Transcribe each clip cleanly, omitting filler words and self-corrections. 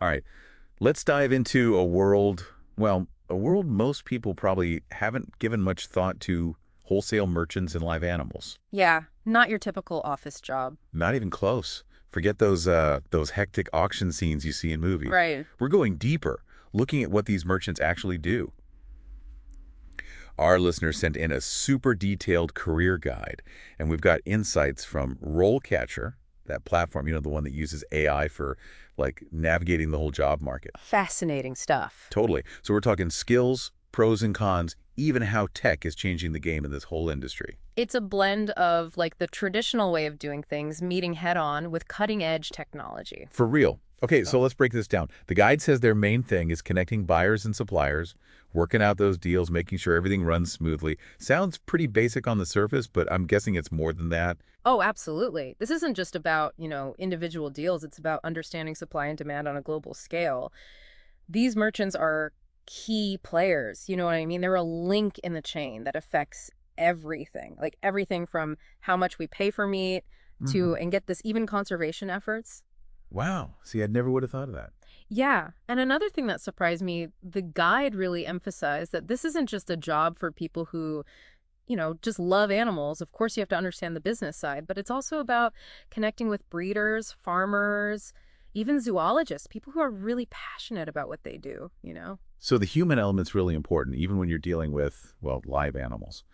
All right, let's dive into a world, well, a world most people probably haven't given much thought to: wholesale merchants and live animals. Yeah, not your typical office job. Not even close. Forget those hectic auction scenes you see in movies. Right. We're going deeper, looking at what these merchants actually do. Our listeners sent in a super detailed career guide, and we've got insights from RoleCatcher, that platform, the one that uses AI for like navigating the whole job market. Fascinating stuff. Totally. So we're talking skills, pros and cons, even how tech is changing the game in this whole industry. It's a blend of like the traditional way of doing things meeting head on with cutting edge technology. For real. Okay, so let's break this down. The guide says their main thing is connecting buyers and suppliers, working out those deals, making sure everything runs smoothly. Sounds pretty basic on the surface, but I'm guessing it's more than that. Oh, absolutely. This isn't just about, individual deals. It's about understanding supply and demand on a global scale. These merchants are key players. You know what I mean? They're a link in the chain that affects everything, like everything from how much we pay for meat Hmm. to, and get this, even conservation efforts. Wow. See, I never would have thought of that. Yeah. And another thing that surprised me, the guide really emphasized that this isn't just a job for people who, just love animals. Of course, you have to understand the business side, but it's also about connecting with breeders, farmers, even zoologists, people who are really passionate about what they do. So the human element's really important, even when you're dealing with, well, live animals.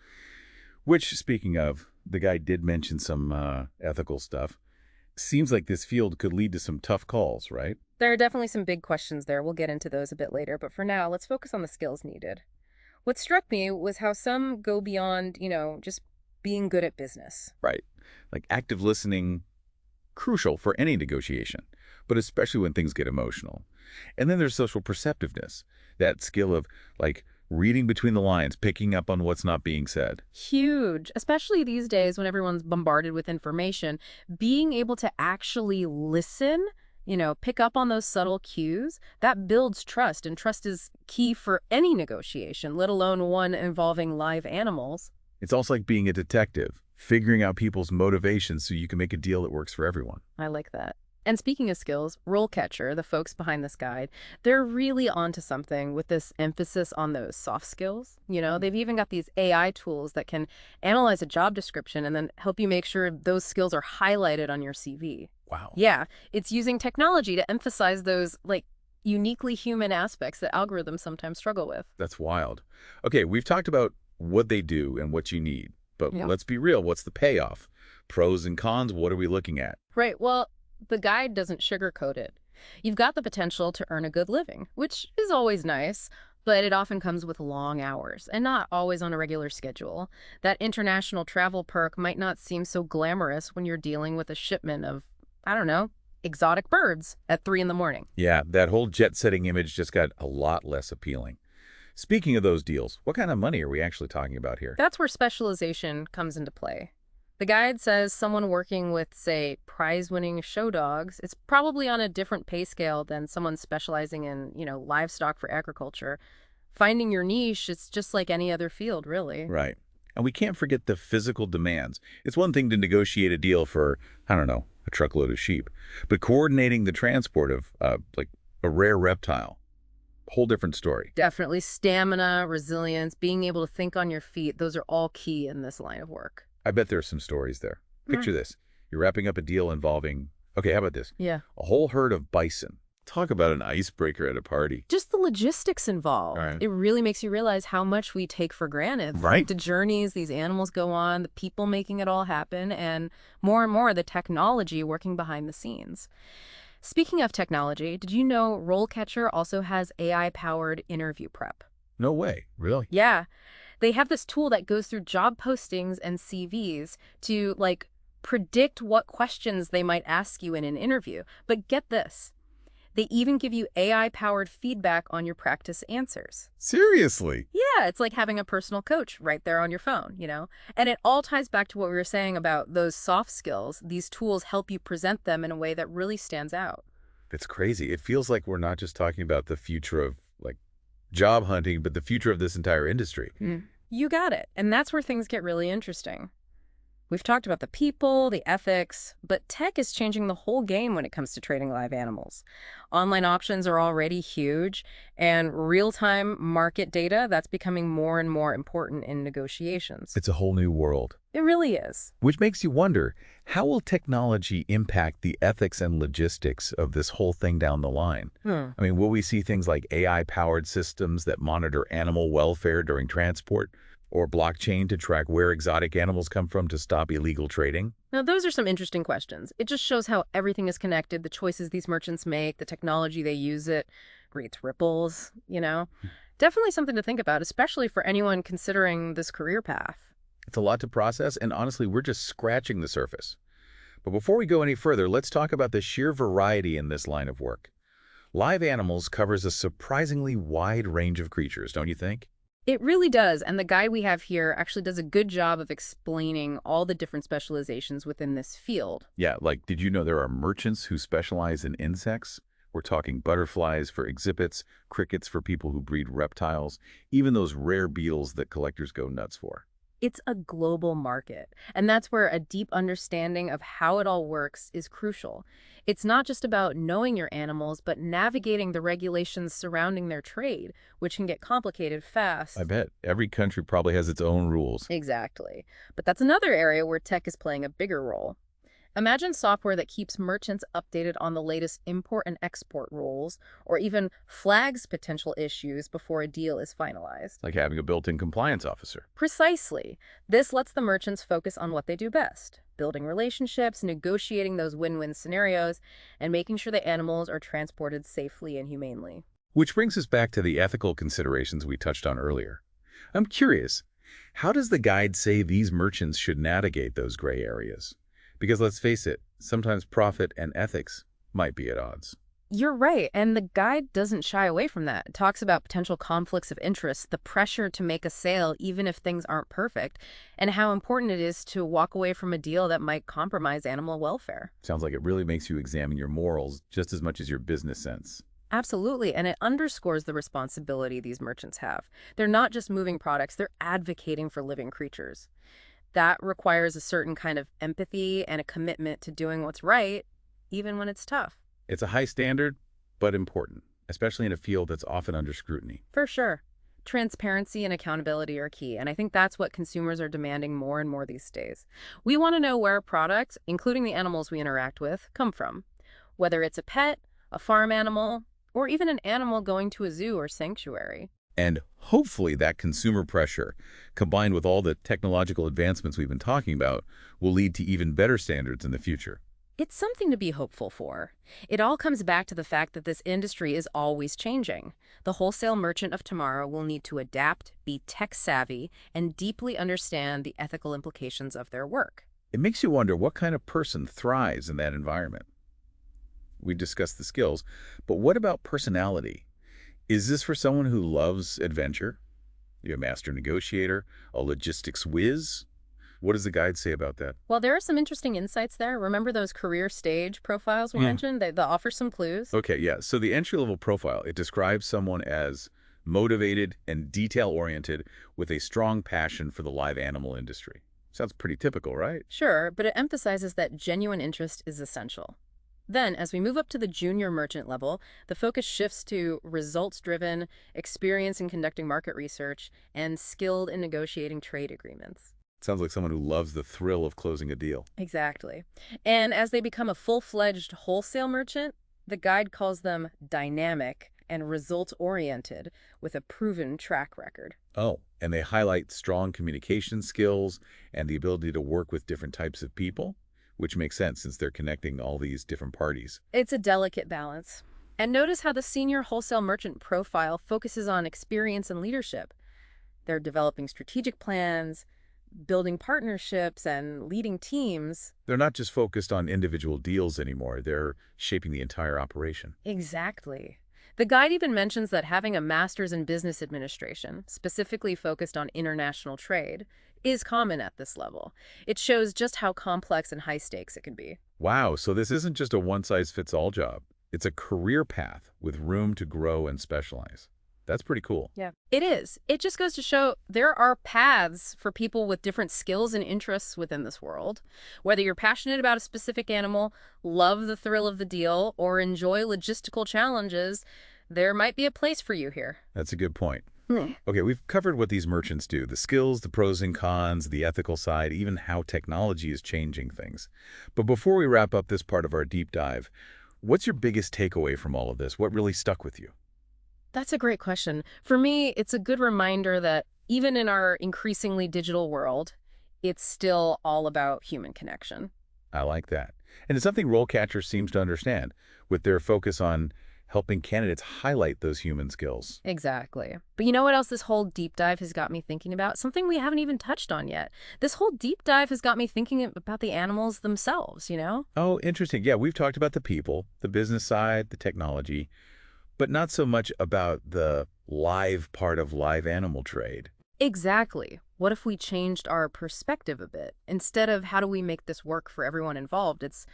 Which, speaking of, the guy did mention some ethical stuff. Seems like this field could lead to some tough calls, right? There are definitely some big questions there. We'll get into those a bit later, but for now, let's focus on the skills needed. What struck me was how some go beyond, just being good at business. Right. Like active listening, crucial for any negotiation, but especially when things get emotional. And then there's social perceptiveness, that skill of like reading between the lines, picking up on what's not being said. Huge, especially these days when everyone's bombarded with information. Being able to actually listen, pick up on those subtle cues, that builds trust. And trust is key for any negotiation, let alone one involving live animals. It's also like being a detective, figuring out people's motivations so you can make a deal that works for everyone. I like that. And speaking of skills, RoleCatcher, the folks behind this guide, they're really onto something with this emphasis on those soft skills. They've even got these AI tools that can analyze a job description and then help you make sure those skills are highlighted on your CV. Wow. Yeah, it's using technology to emphasize those like uniquely human aspects that algorithms sometimes struggle with. That's wild. Okay, we've talked about what they do and what you need, but Yeah. let's be real. What's the payoff? Pros and cons, what are we looking at? Right. Well, the guide doesn't sugarcoat it. You've got the potential to earn a good living, which is always nice, but it often comes with long hours and not always on a regular schedule. That international travel perk might not seem so glamorous when you're dealing with a shipment of, I don't know, exotic birds at 3 in the morning. Yeah, that whole jet-setting image just got a lot less appealing. Speaking of those deals, what kind of money are we actually talking about here? That's where specialization comes into play. The guide says someone working with, say, prize-winning show dogs, it's probably on a different pay scale than someone specializing in, livestock for agriculture. Finding your niche, it's just like any other field, really. Right. And we can't forget the physical demands. It's one thing to negotiate a deal for, I don't know, a truckload of sheep, but coordinating the transport of, like, a rare reptile, whole different story. Definitely stamina, resilience, being able to think on your feet, those are all key in this line of work. I bet there are some stories there. Mm. Picture this. You're wrapping up a deal involving, okay, how about this? Yeah. A whole herd of bison. Talk about an icebreaker at a party. Just the logistics All involved. right. It really makes you realize how much we take for granted. Right. The journeys these animals go on, the people making it all happen, and more, the technology working behind the scenes. Speaking of technology, did you know RoleCatcher also has AI-powered interview prep? No way. Really? Yeah. They have this tool that goes through job postings and CVs to, like, predict what questions they might ask you in an interview. But get this. They even give you AI-powered feedback on your practice answers. Seriously? Yeah, it's like having a personal coach right there on your phone. And it all ties back to what we were saying about those soft skills. These tools help you present them in a way that really stands out. It's crazy. It feels like we're not just talking about the future of, like, job hunting, but the future of this entire industry. You got it. And that's where things get really interesting. We've talked about the people, the ethics, but tech is changing the whole game when it comes to trading live animals. Online auctions are already huge, and real-time market data, that's becoming more and more important in negotiations. It's a whole new world. It really is. Which makes you wonder, how will technology impact the ethics and logistics of this whole thing down the line? Hmm. I mean, will we see things like AI-powered systems that monitor animal welfare during transport, or blockchain to track where exotic animals come from to stop illegal trading? Now, those are some interesting questions. It just shows how everything is connected, the choices these merchants make, the technology they use it, creates ripples. Definitely something to think about, especially for anyone considering this career path. It's a lot to process, and honestly, we're just scratching the surface. But before we go any further, let's talk about the sheer variety in this line of work. Live animals covers a surprisingly wide range of creatures, don't you think? It really does, and the guide we have here actually does a good job of explaining all the different specializations within this field. Yeah, like, did you know there are merchants who specialize in insects? We're talking butterflies for exhibits, crickets for people who breed reptiles, even those rare beetles that collectors go nuts for. It's a global market, and that's where a deep understanding of how it all works is crucial. It's not just about knowing your animals, but navigating the regulations surrounding their trade, which can get complicated I fast. bet. Every country probably has its own rules. Exactly. But that's another area where tech is playing a bigger role. Imagine software that keeps merchants updated on the latest import and export rules, or even flags potential issues before a deal is finalized. Like having a built-in compliance officer. Precisely. This lets the merchants focus on what they do best, building relationships, negotiating those win-win scenarios, and making sure the animals are transported safely and humanely. Which brings us back to the ethical considerations we touched on earlier. I'm curious, how does the guide say these merchants should navigate those gray areas? Because let's face it, sometimes profit and ethics might be at odds. You're right, and the guide doesn't shy away from that. It talks about potential conflicts of interest, the pressure to make a sale even if things aren't perfect, and how important it is to walk away from a deal that might compromise animal welfare. Sounds like it really makes you examine your morals just as much as your business sense. Absolutely, and it underscores the responsibility these merchants have. They're not just moving products, they're advocating for living creatures. That requires a certain kind of empathy and a commitment to doing what's right, even when it's tough. It's a high standard, but important, especially in a field that's often under scrutiny. For sure. Transparency and accountability are key, and I think that's what consumers are demanding more and more these days. We want to know where products, including the animals we interact with, come from. Whether it's a pet, a farm animal, or even an animal going to a zoo or sanctuary. And hopefully that consumer pressure, combined with all the technological advancements we've been talking about, will lead to even better standards in the future. It's something to be hopeful for. It all comes back to the fact that this industry is always changing. The wholesale merchant of tomorrow will need to adapt, be tech-savvy, and deeply understand the ethical implications of their work. It makes you wonder what kind of person thrives in that environment. We discussed the skills, but what about personality? Is this for someone who loves adventure? You a master negotiator, a logistics whiz? What does the guide say about that? Well, there are some interesting insights there. Remember those career stage profiles we mentioned? They offer some clues. Okay, yeah. So the entry-level profile, it describes someone as motivated and detail-oriented with a strong passion for the live animal industry. Sounds pretty typical, right? Sure, but it emphasizes that genuine interest is essential. Then, as we move up to the junior merchant level, the focus shifts to results-driven, experience in conducting market research, and skilled in negotiating trade agreements. Sounds like someone who loves the thrill of closing a deal. Exactly. And as they become a full-fledged wholesale merchant, the guide calls them dynamic and results-oriented with a proven track record. Oh, and they highlight strong communication skills and the ability to work with different types of people, which makes sense since they're connecting all these different parties. It's a delicate balance. And notice how the senior wholesale merchant profile focuses on experience and leadership. They're developing strategic plans, building partnerships, and leading teams. They're not just focused on individual deals anymore. They're shaping the entire operation. Exactly. The guide even mentions that having a master's in business administration, specifically focused on international trade, is common at this level. It shows just how complex and high stakes it can be. Wow, so this isn't just a one-size-fits-all job. It's a career path with room to grow and specialize. That's pretty cool. Yeah. It is. It just goes to show there are paths for people with different skills and interests within this world. Whether you're passionate about a specific animal, love the thrill of the deal, or enjoy logistical challenges, there might be a place for you here. That's a good point. Hmm. Okay, we've covered what these merchants do, the skills, the pros and cons, the ethical side, even how technology is changing things. But before we wrap up this part of our deep dive, what's your biggest takeaway from all of this? What really stuck with you? That's a great question. For me, it's a good reminder that even in our increasingly digital world, it's still all about human connection. I like that. And it's something RoleCatcher seems to understand, with their focus on helping candidates highlight those human skills. Exactly. But you know what else this whole deep dive has got me thinking about? Something we haven't even touched on yet. This whole deep dive has got me thinking about the animals themselves, you know? Oh, interesting. Yeah, we've talked about the people, the business side, the technology, but not so much about the live part of live animal trade. Exactly. What if we changed our perspective a bit? Instead of how do we make this work for everyone involved, it's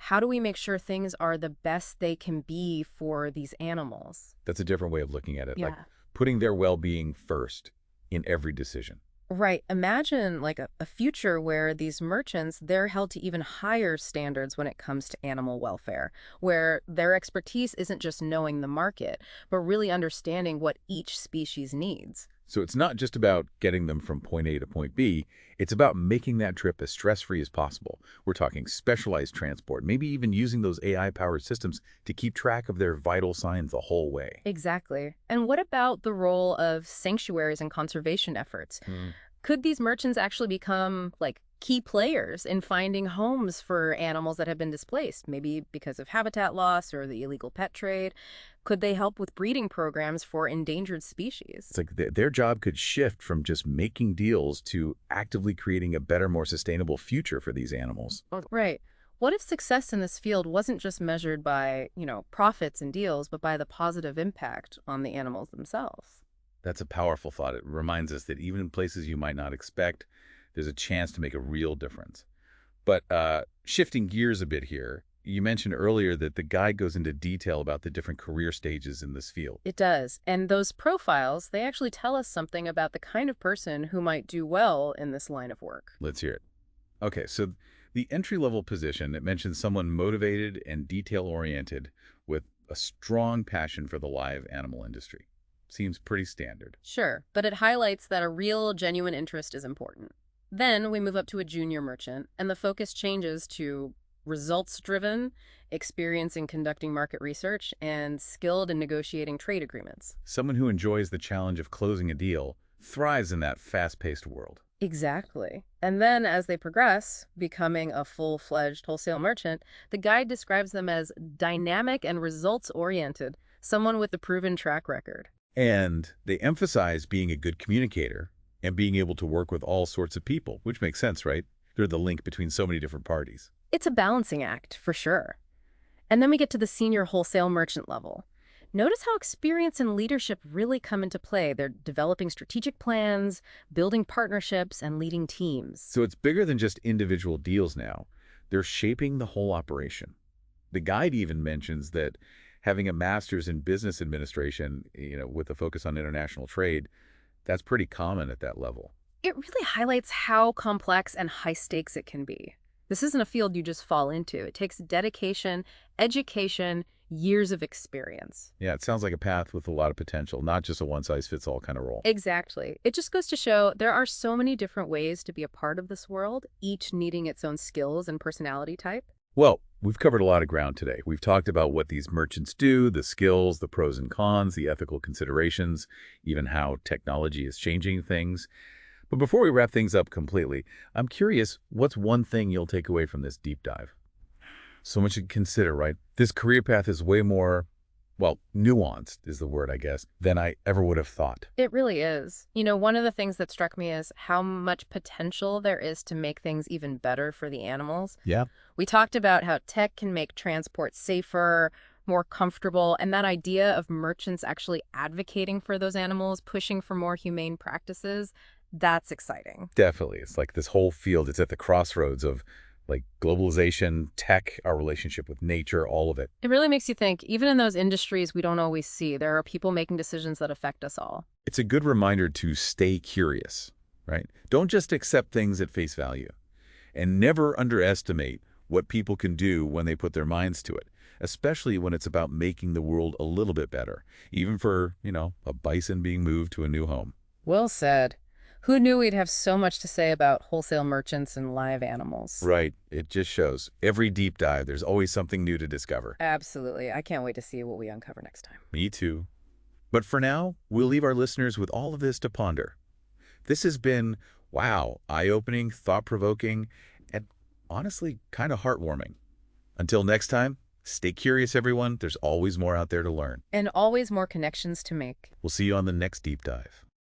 how do we make sure things are the best they can be for these animals? That's a different way of looking at it, like Yeah. putting their well-being first in every decision. Right. Imagine like a future where these merchants, they're held to even higher standards when it comes to animal welfare, where their expertise isn't just knowing the market, but really understanding what each species needs. So it's not just about getting them from point A to point B, it's about making that trip as stress-free as possible. We're talking specialized transport, maybe even using those AI-powered systems to keep track of their vital signs the whole way. Exactly. And what about the role of sanctuaries and conservation efforts? Hmm. Could these merchants actually become like key players in finding homes for animals that have been displaced, maybe because of habitat loss or the illegal pet trade? Could they help with breeding programs for endangered species? It's like their job could shift from just making deals to actively creating a better, more sustainable future for these animals. Right. What if success in this field wasn't just measured by, profits and deals, but by the positive impact on the animals themselves? That's a powerful thought. It reminds us that even in places you might not expect, there's a chance to make a real difference. But shifting gears a bit here, you mentioned earlier that the guide goes into detail about the different career stages in this field. It does. And those profiles, they actually tell us something about the kind of person who might do well in this line of work. Let's hear it. Okay, so the entry-level position, it mentions someone motivated and detail-oriented with a strong passion for the live animal industry. Seems pretty standard. Sure, but it highlights that a real, genuine interest is important. Then we move up to a junior merchant, and the focus changes to results-driven, experience in conducting market research, and skilled in negotiating trade agreements. Someone who enjoys the challenge of closing a deal thrives in that fast-paced world. Exactly. And then as they progress, becoming a full-fledged wholesale merchant, the guide describes them as dynamic and results-oriented, someone with a proven track record. And they emphasize being a good communicator and being able to work with all sorts of people, which makes sense, right? They're the link between so many different parties. It's a balancing act, for sure. And then we get to the senior wholesale merchant level. Notice how experience and leadership really come into play. They're developing strategic plans, building partnerships, and leading teams. So it's bigger than just individual deals now. They're shaping the whole operation. The guide even mentions that having a master's in business administration, with a focus on international trade, that's pretty common at that level. It really highlights how complex and high stakes it can be. This isn't a field you just fall into. It takes dedication, education, years of experience. Yeah, it sounds like a path with a lot of potential, not just a one-size-fits-all kind of role. Exactly. It just goes to show there are so many different ways to be a part of this world, each needing its own skills and personality type. Well, we've covered a lot of ground today. We've talked about what these merchants do, the skills, the pros and cons, the ethical considerations, even how technology is changing things. But before we wrap things up completely, I'm curious, what's one thing you'll take away from this deep dive? So much to consider, right? This career path is way more, well, nuanced is the word, I guess, than I ever would have thought. It really is. One of the things that struck me is how much potential there is to make things even better for the animals. Yeah. We talked about how tech can make transport safer, more comfortable, and that idea of merchants actually advocating for those animals, pushing for more humane practices, that's exciting. Definitely. It's like this whole field, it's at the crossroads of like globalization, tech, our relationship with nature, all of it. It really makes you think, even in those industries we don't always see, there are people making decisions that affect us all. It's a good reminder to stay curious, right? Don't just accept things at face value. And never underestimate what people can do when they put their minds to it, especially when it's about making the world a little bit better, even for, a bison being moved to a new home. Well said. Who knew we'd have so much to say about wholesale merchants and live animals? Right. It just shows. Every deep dive, there's always something new to discover. Absolutely. I can't wait to see what we uncover next time. Me too. But for now, we'll leave our listeners with all of this to ponder. This has been, wow, eye-opening, thought-provoking, and honestly, kind of heartwarming. Until next time, stay curious, everyone. There's always more out there to learn. And always more connections to make. We'll see you on the next deep dive.